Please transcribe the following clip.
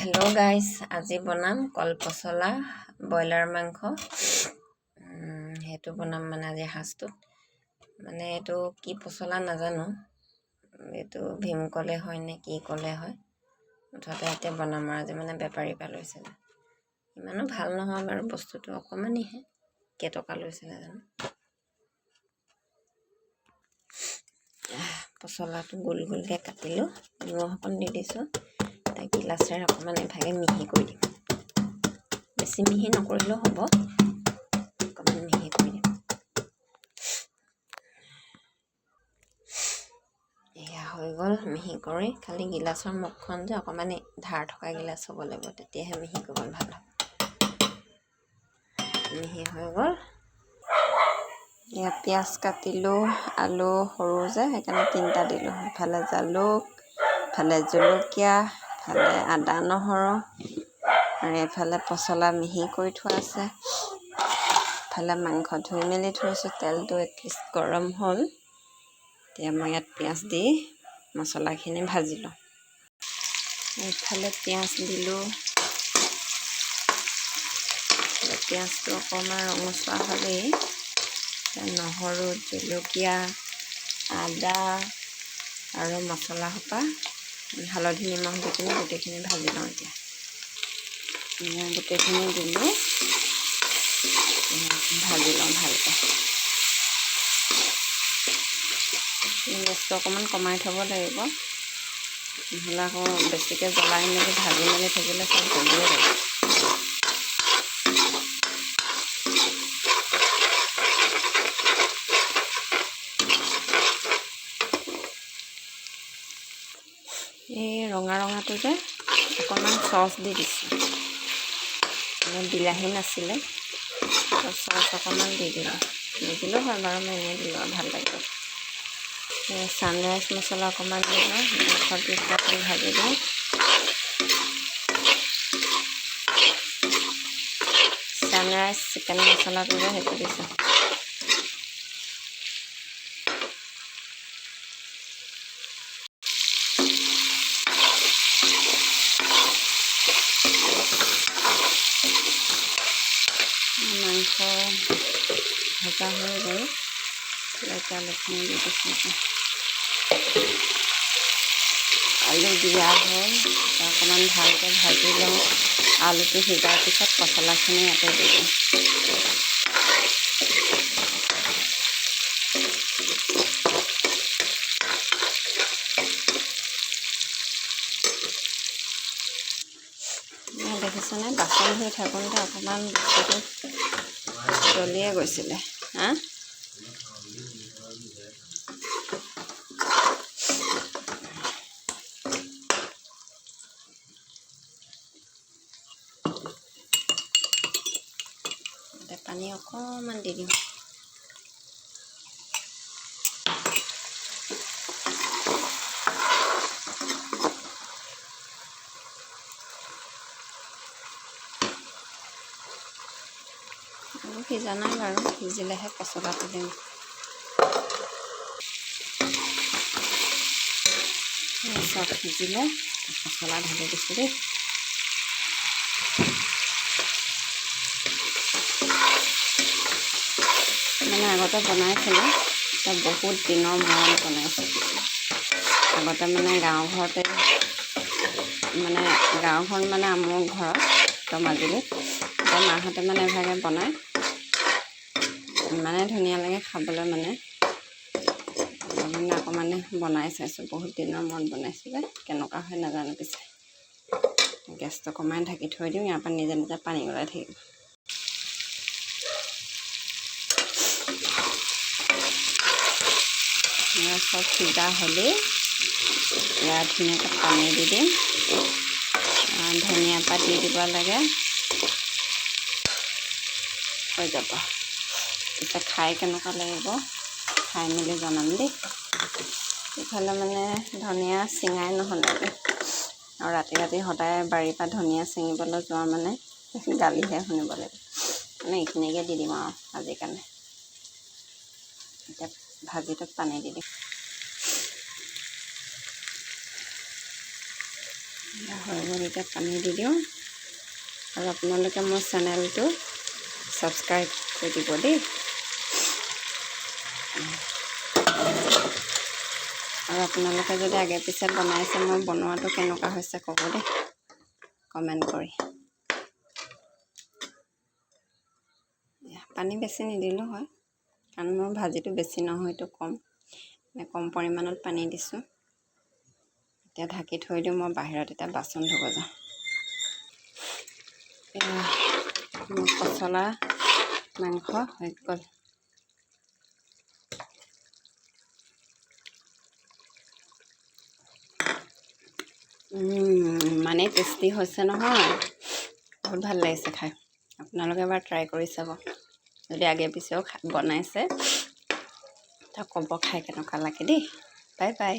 Hello' guys, আজি বনাম কল পচলা ব্ৰইলাৰ মাংস। সেইটো বনাম মানে আজি সাজটোত। মানে এইটো কি পচলা নাজানো, এইটো ভীমকলে হয় নে কি কলে হয়, মুঠতে এতিয়া বনাম আৰু আজি মানে বেপাৰীৰ পৰা লৈছিলে। ইমানো ভাল নহয় বাৰু বস্তুটো, অকণমানিহে, কেইটকা লৈছিলে জানো। পচলাটো গোল গোলকৈ কাটিলোঁ, নিমখ অকণ দি দিছোঁ। গিলাচেৰে অকণমান এভাগে মিহি কৰি দিম। বেছি মিহি নকৰিলেও হ'ব, অকণমান মিহি কৰি দিম। এয়া হৈ গ'ল মিহি কৰি। খালি গিলাচৰ মুখখন যে অকণমান ধাৰ থকা গিলাচ হ'ব লাগিব, তেতিয়াহে মিহি কৰিব ভাল হ'ব। মিহি হৈ গ'ল। এয়া পিঁয়াজ কাটিলোঁ, আলু সৰু যে সেইকাৰণে 3টা দিলোঁ। ইফালে জালুক, ইফালে জলকীয়া, ইফালে আদা নহৰু, আৰু এইফালে পচলা মিহি কৰি থোৱা আছে। ইফালে মাংস ধুই মেলি থৈছোঁ। তেলটো এটলিষ্ট গৰম হ'ল। এতিয়া মই ইয়াত পিঁয়াজ দি মছলাখিনি ভাজি লওঁ। এইফালে পিঁয়াজ দিলোঁ। পিঁয়াজটো অকণমান ৰঙচুৱা হ'লেই নহৰু, জলকীয়া, আদা আৰু মছলা সোপা হালধি নিমখ দি কিনি গোটেইখিনি ভাজি লওঁ। এতিয়া গোটেইখিনি দিলোঁ, ভাজি লওঁ ভালকৈ। গেছটো অকণমান কমাই থ'ব লাগিব, নহ'লে আকৌ বেছিকৈ জ্বলাই মেলি ভাজি মেলি থাকিলে চব জ্বলিয়ে যাব। এই ৰঙাটো যে অকণমান চচ দি দিছোঁ, মানে বিলাহী নাছিলে, চচ অকণমান দি দিলোঁ। নিদিলেও হয় বাৰু, মই এনেই দিলোঁ আৰু ভাল লাগিব। ছানৰাইজ মছলা অকণমান দিলোঁ, অকণ ভাজি দিওঁ। ছানৰাইজ চিকেন মছলাটো যে সেইটো দিছোঁ। মাংস ভজা হৈ গ'ল, আলুখিনি দি দিছোঁ। আলু দিয়া হ'ল, অকণমান ভালকৈ ভাজি লওঁ। আলুটো সিজাৰ পিছত পচলাখিনি ইয়াতে দি দিওঁ। দেখিছেনে, বাচন ধুই থাকোঁতে অকণমান বস্তুটো জ্বলিয়ে গৈছিলে। পানী অকণমান দি দিম। সিজা নাই বাৰু, সিজিলেহে পচলাটো দিম। চব সিজিলে পচলা ঢালি দিছোঁ দেই। মানে আগতে বনাইছিলোঁ, এতিয়া বহুত দিনৰ মূৰত বনাইছোঁ। আগতে মানে গাঁৱঘৰত মানে মোৰ ঘৰত মাজুলীত মাহঁতে মানে এভাগে বনায়, ইমানে ধুনীয়া লাগে খাবলৈ। মানে অকণমানে বনাই চাইছোঁ, বহুত দিনৰ মূৰত বনাইছোঁ যে কেনেকুৱা হয় নাজানো। পিছে গেছটো কমাই ঢাকি থৈ দিওঁ, ইয়াৰ পৰা নিজে নিজে পানী ওলাই থাকিব। চব সিজা হ'লেই ইয়াত ধুনীয়াকৈ পানী দি দিম, ধনিয়া পাত দি দিব লাগে, হৈ যাব। এতিয়া খাই কেনেকুৱা লাগিব, খাই মেলি জনাম দেই। ইফালে মানে ধনিয়া ছিঙাই নহ'লে, আৰু ৰাতি সদায় বাৰীৰ পৰা ধনিয়া ছিঙিবলৈ যোৱা মানে গালিহে শুনিব লাগিব। মানে এইখিনিকে দি দিম আৰু আজিৰ কাৰণে। এতিয়া ভাজিটোত পানী দি দিম। হৈ গ'ল, এতিয়া পানী দি দিওঁ। আৰু আপোনালোকে মোৰ চেনেলটো ছাবস্ক্ৰাইব কৰি দিব দেই। আৰু আপোনালোকে যদি আগে পিছে বনাইছে, মই বনোৱাটো কেনেকুৱা হৈছে ক'ব দেই, কমেণ্ট কৰি। পানী বেছি নিদিলেও হয়, কাৰণ মোৰ ভাজিটো বেছি নহয়তো, কম পৰিমাণত পানী দিছোঁ। এতিয়া ঢাকি থৈ দিওঁ, মই বাহিৰত এতিয়া বাচন ধুব যাওঁ। মোৰ পচলা মাংস হৈ গ'ল। ইমানেই টেষ্টি হৈছে নহয়, বহুত ভাল লাগিছে খাই। আপোনালোকে এবাৰ ট্ৰাই কৰি চাব, যদি আগে পিছেও বনাইছে তা ক'ব খাই কেনেকুৱা লাগে দেই। Bye bye.